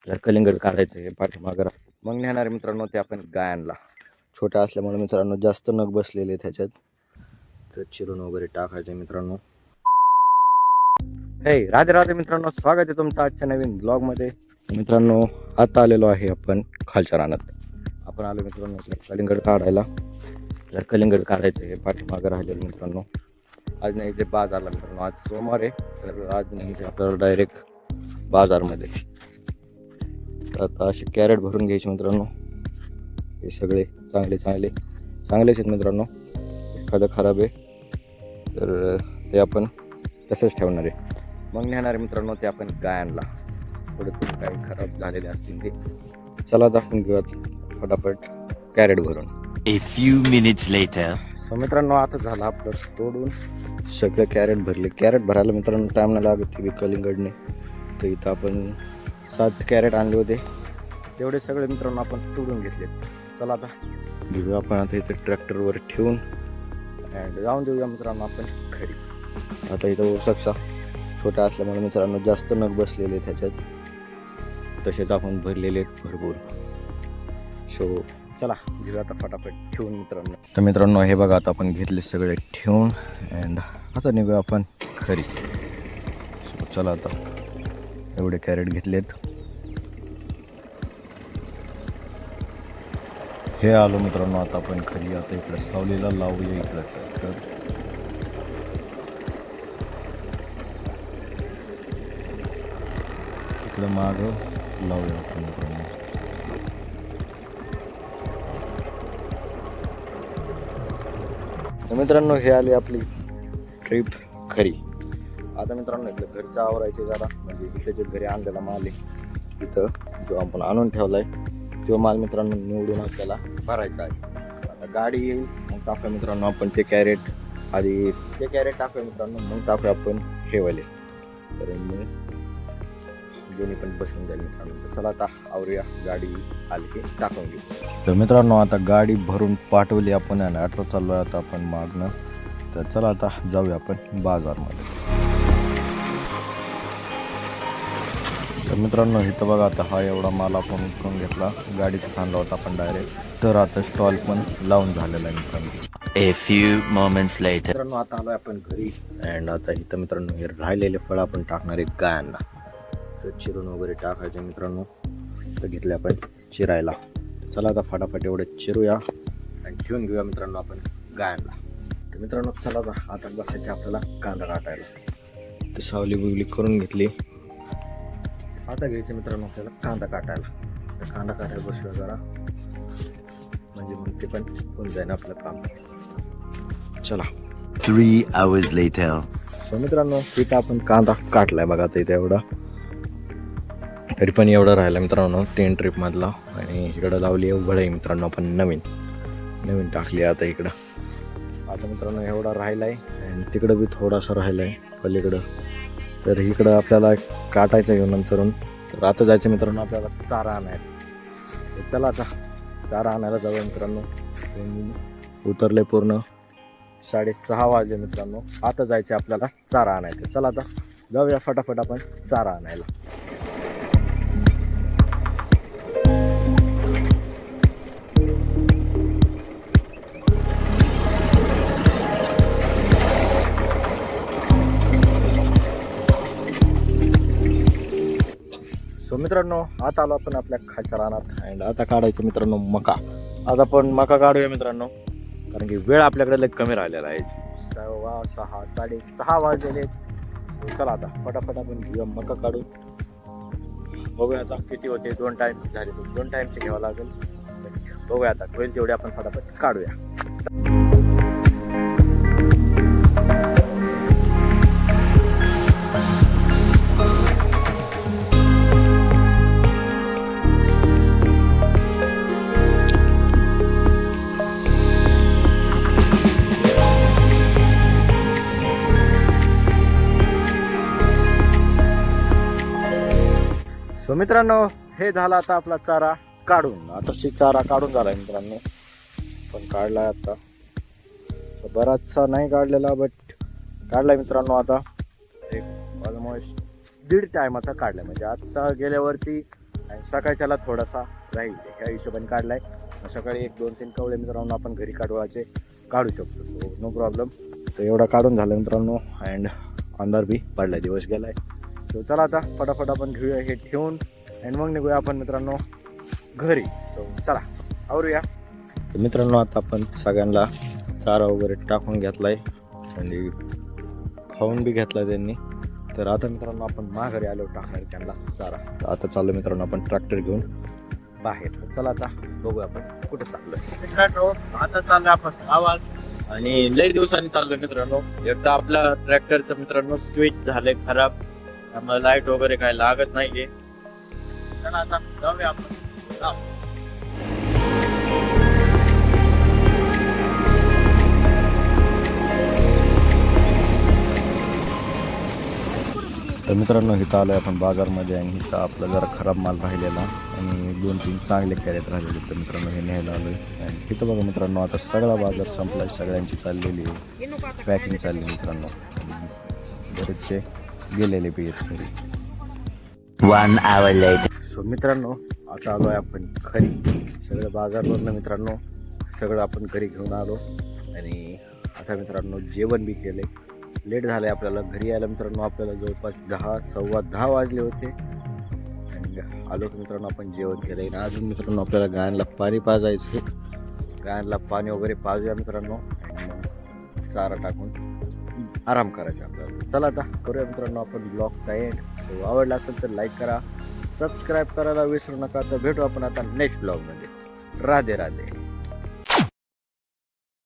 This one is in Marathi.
जर कलिंगड काढायचे पाठीमागं मग नेणार मित्रांनो ते आपण गायांना. छोट्या असल्यामुळे मित्रांनो जास्त नग बसलेले त्याच्यात, तर चिरून वगैरे टाकायचे मित्रांनो. हे राधे राधे मित्रांनो, स्वागत आहे तुमचं आजच्या नवीन ब्लॉग मध्ये. मित्रांनो आता आलेलो आहे आपण खालच्या रानात. आपण आलो मित्रांनो कलिंगड काढायला. जर कलिंगड काढायचे पाठीमागं राहिलेलं मित्रांनो. आज न्यायचे बाजारला मित्रांनो, आज सोमवार आहे तर आज न्यायचे आपल्याला डायरेक्ट बाजारमध्ये. तर आता असे कॅरेट भरून घ्यायचे मित्रांनो. हे सगळे चांगलेच आहेत मित्रांनो. एखादं खराब आहे तर ते आपण तसंच ठेवणार आहे. मग नेणार आहे मित्रांनो ते आपण गायांना. थोडे काही खराब झालेले असतील ते. चला दाखवून घेऊया फटाफट कॅरेट भरून. A few minutes later. So मित्रांनो आता झालं आपलं तोडून सगळे कॅरेट भरले. कॅरेट भरायला मित्रांनो टाईम नाही लागत टी कलिंगडने. तर इथं आपण 7 कॅरेट आणले होते, तेवढे सगळे मित्रांनो आपण तोडून घेतले. चला आता घेऊया आपण आता इथं ट्रॅक्टरवर ठेवून अँड जाऊन देऊया मित्रांनो आपण घरी. आता इथं ऊसाचा छोटा असल्यामुळे मित्रांनो जास्त नग बसलेले त्याच्यात, तसेच आपण भरलेले आहेत भरपूर. सो चला घेऊया आता फटाफट ठेवून मित्रांनो. तर मित्रांनो हे बघा आता आपण घेतले सगळे ठेवून अँड आता निघूया आपण घरी. सो चला आता एवढे कॅरेट घेतलेत. हे आलो मित्रांनो आता आपण घरी. आता इकडं सावलीला लावूया इकडं ट्रॅक्टर. इकडं मागं लावूया आपण मित्रांनो. तर मित्रांनो हे आली आपली ट्रिप घरी. आता मित्रांनो इथलं घरचं आवरायचे जरा, म्हणजे इथे जे घरी आणलेला माल आहे इथं जो आपण आणून ठेवला आहे तो माल मित्रांनो निवडून आपल्याला भरायचा आहे. आता गाडी येईल मग टाकूया मित्रांनो आपण ते कॅरेट. आधी ते कॅरेट टाकूया मित्रांनो, मग टाकूया आपण ठेवले. तर मग दोन्ही पण बसून जाईल मित्रांनो. तर चला आता आवरूया, गाडी आली की टाकून घेऊ. तर मित्रांनो आता गाडी भरून पाठवली आपण आणि आता चाललो आहे आता आपण मागणं. तर चला आता जाऊया आपण बाजारमध्ये. तर मित्रांनो इथं बघा आता हा एवढा माल आपण उतरून घेतला, गाडीत आणला होता आपण डायरेक्ट. तर आता स्टॉल पण लावून झालेला आहे मित्रांनो. A few moments later. मित्रांनो आता आलोय आपण घरी अँड आता इथं मित्रांनो हे राहिलेले फळ आपण टाकणार आहे गायांना. तर चिरून वगैरे टाकायचे मित्रांनो. तर घेतले आपण चिरायला. चला आता फटाफट एवढे चिरूया आणि ठेवून घेऊया मित्रांनो आपण गायांना. तर मित्रांनो चला आता बसायचे आपल्याला कांदा काटायला. तर सावली बिवली करून घेतली. आता घ्यायचं मित्रांनो आपल्याला कांदा काटायला. तर कांदा काटायला बसलो जरा, म्हणजे मग ते पण होऊन जाईल आपलं काम. चला 3 hours later. सो मित्रांनो इथं आपण कांदा काटलाय बघा. आता इथे एवढा, तरी पण एवढं राहिलं मित्रांनो 3 ट्रिप मधला. आणि इकडं लावली उभळ आहे मित्रांनो आपण नवीन टाकली आता इकडं. आता मित्रांनो एवढा राहिलाय आणि तिकडं बी थोडासा राहिलाय पलीकडं. तर इकडं आपल्याला काटायचं घेऊन नंतरून. तर आता जायचं मित्रांनो आपल्याला चारा आणायला. तर चला आता चारा आणायला जाऊया मित्रांनो. उतरले पूर्ण 6:30 वाजले मित्रांनो. आता जायचं आपल्याला चारा आणायचं. चला आता जाऊया फटाफट आपण चारा आणायला. सो मित्रांनो आता आलो आपण आपल्या खालच्या रानात अँड आता काढायचं मित्रांनो मका. आज आपण मका काढूया मित्रांनो, कारण की वेळ आपल्याकडे लई कमी राहिलेला आहे. 6:30 वाजलेले. चला आता फटाफट आपण घेऊया मका काढून. बघूया आता किती होते. 2 टाइम झाले, 2 टाइमचे घ्यावं लागेल. बघूया आता होईल तेवढे आपण फटाफट काढूया. सो मित्रांनो हे झाला आता आपला चारा काढून. आता चारा काढून झालाय मित्रांनो, पण काढलाय आता. बराचसा नाही काढलेला बट काढलाय मित्रांनो. आता एक ऑलमोस्ट 1.5 टाइम आता काढलाय. म्हणजे आता गेल्यावरती आणि सकाळच्याला थोडासा राहील ह्या हिशोबाने काढला आहे. सकाळी 1-2-3 कवळे मित्रांनो आपण घरी काढू शकतो, सो नो प्रॉब्लेम. तर एवढा काढून झालं मित्रांनो अँड अंधार बी पडला, दिवस गेला आहे. सो चला आता फटाफट आपण घेऊया हे ठेवून आणि मग निघूया आपण मित्रांनो घरी. सो चला आवरूया. तर मित्रांनो आता आपण सगळ्यांना चारा वगैरे टाकून घेतला आहे आणि खाऊन बी घेतला त्यांनी. तर आता मित्रांनो आपण माघारी आलो टाकणार त्यांना चारा. तर आता चाललो मित्रांनो आपण ट्रॅक्टर घेऊन बाहेर. तर चला आता बघूया आपण कुठे चाललोय. मित्रांनो आता चाललं आपण गावात आणि लई दिवसांनी चाललोय मित्रांनो. एकदा आपला ट्रॅक्टरचं मित्रांनो स्विच झालंय खराब, त्यामुळे लाईट वगैरे काय लागत नाहीये. चला आता जाऊया आपण. तर मित्रांनो इथं आलो आहे आपण बाजारमध्ये आणि इथं आपला जरा खराब माल राहिलेला आणि 2-3 चांगले कॅरेट राहिलेले. तर मित्रांनो हे न्यायला आलो आहे आणि इथं बघा मित्रांनो आता सगळा बाजार संपला, सगळ्यांची चाललेली आहे पॅकिंग चालली मित्रांनो. बरेचसे गेलेले बी आहेत घरी. 1 hour later. सो मित्रांनो आता आलो आहे आपण घरी. सगळं बाजारवरनं मित्रांनो सगळं आपण घरी घेऊन आलो आणि आता मित्रांनो जेवण बी केले. लेट झालं आहे आपल्याला घरी यायला मित्रांनो. आपल्याला जवळपास 10-10:15 वाजले होते आणि आलो की मित्रांनो आपण जेवण केलं आहे. अजून मित्रांनो आपल्याला गायांना पाणी पाजायचं आहे. गायांना पाणी वगैरे पाजूया मित्रांनो आणि मग चारा टाकून आराम करायचा आपल्याला. चला आता करूया मित्रांनो आपण ब्लॉगचा एंड. सो आवडला असेल तर लाईक करा, सबस्क्राईब करायला विसरू नका. तर भेटू आपण आता नेक्स्ट ब्लॉगमध्ये. राधे राधे.